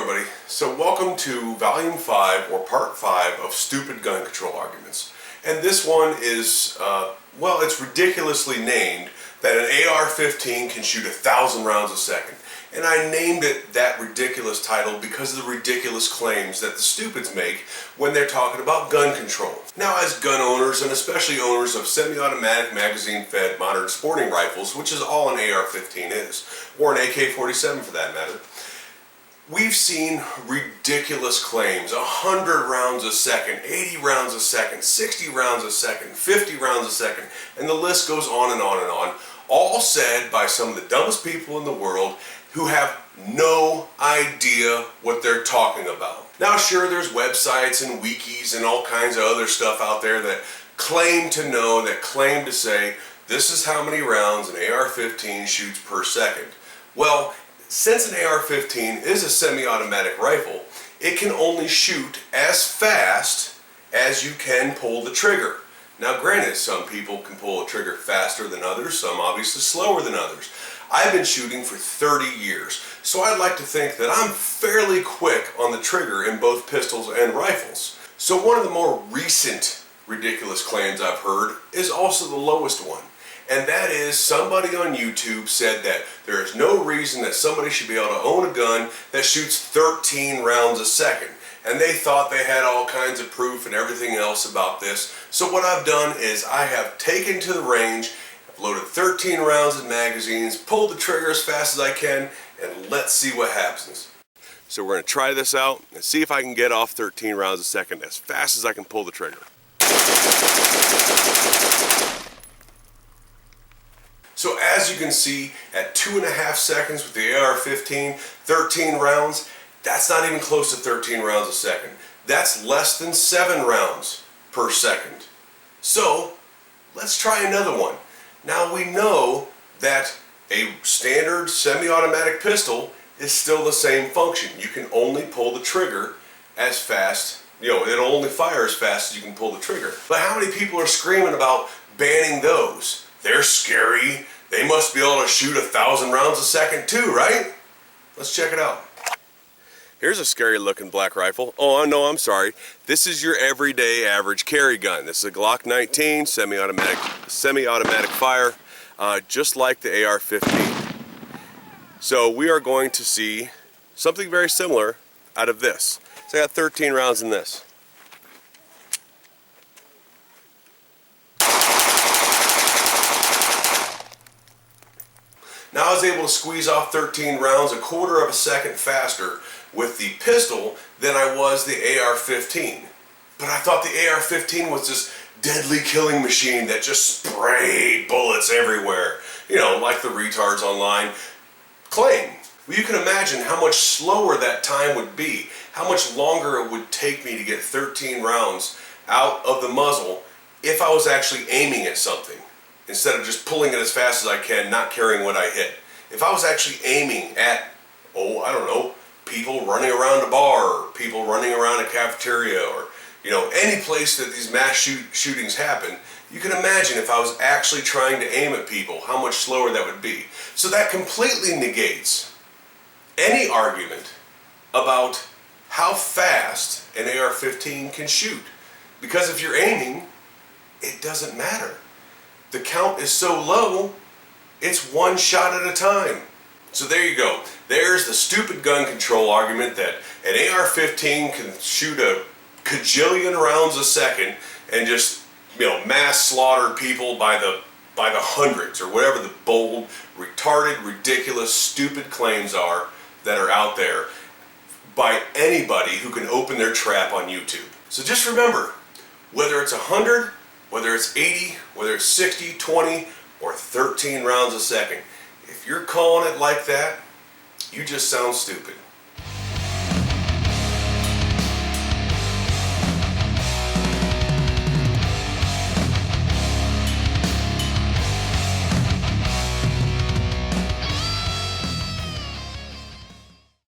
everybody. So welcome to Volume 5 or Part 5 of Stupid Gun Control Arguments. And this one is, well, it's ridiculously named that an AR-15 can shoot 1,000 rounds a second. And I named it that ridiculous title because of the ridiculous claims that the stupids make when they're talking about gun control. Now, as gun owners, and especially owners of semi-automatic magazine-fed modern sporting rifles, which is all an AR-15 is, or an AK-47 for that matter, we've seen ridiculous claims, 100 rounds a second, 80 rounds a second, 60 rounds a second, 50 rounds a second, and the list goes on and on and on, all said by some of the dumbest people in the world who have no idea what they're talking about. Now sure, there's websites and wikis and all kinds of other stuff out there that claim to know, that claim to say, this is how many rounds an AR-15 shoots per second. Well, since an AR-15 is a semi-automatic rifle, it can only shoot as fast as you can pull the trigger. Now granted, some people can pull a trigger faster than others, some obviously slower than others. I've been shooting for 30 years, so I'd like to think that I'm fairly quick on the trigger in both pistols and rifles. So one of the more recent ridiculous claims I've heard is also the lowest one. And that is, somebody on YouTube said that there is no reason that somebody should be able to own a gun that shoots 13 rounds a second. And they thought they had all kinds of proof and everything else about this. So what I've done is I have taken to the range, loaded 13 rounds in magazines, pulled the trigger as fast as I can, and let's see what happens. So we're going to try this out and see if I can get off 13 rounds a second as fast as I can pull the trigger. So as you can see, at 2.5 seconds with the AR-15, 13 rounds, that's not even close to 13 rounds a second. That's less than 7 rounds per second. So let's try another one. Now we know that a standard semi-automatic pistol is still the same function. You can only pull the trigger as fast, it'll only fire as fast as you can pull the trigger. But how many people are screaming about banning those? They're scary. They must be able to shoot 1,000 rounds a second too, right? Let's check it out. Here's a scary looking black rifle. Oh no, I'm sorry. This is your everyday average carry gun. This is a Glock 19 semi-automatic fire, just like the AR-15. So we are going to see something very similar out of this. So I got 13 rounds in this. Now I was able to squeeze off 13 rounds a quarter of a second faster with the pistol than I was the AR-15. But I thought the AR-15 was this deadly killing machine that just sprayed bullets everywhere, like the retards online claim. Well, you can imagine how much slower that time would be, how much longer it would take me to get 13 rounds out of the muzzle if I was actually aiming at something, instead of just pulling it as fast as I can, not caring what I hit. If I was actually aiming at, I don't know, people running around a bar, or people running around a cafeteria, or any place that these mass shootings happen, you can imagine if I was actually trying to aim at people, how much slower that would be. So that completely negates any argument about how fast an AR-15 can shoot. Because if you're aiming, it doesn't matter. The count is so low, it's one shot at a time. So there you go. There's the stupid gun control argument that an AR-15 can shoot a cajillion rounds a second and just, mass slaughter people by the hundreds, or whatever the bold, retarded, ridiculous, stupid claims are that are out there by anybody who can open their trap on YouTube. So just remember, whether it's 100, whether it's 80, whether it's 60, 20, or 13 rounds a second, if you're calling it like that, you just sound stupid.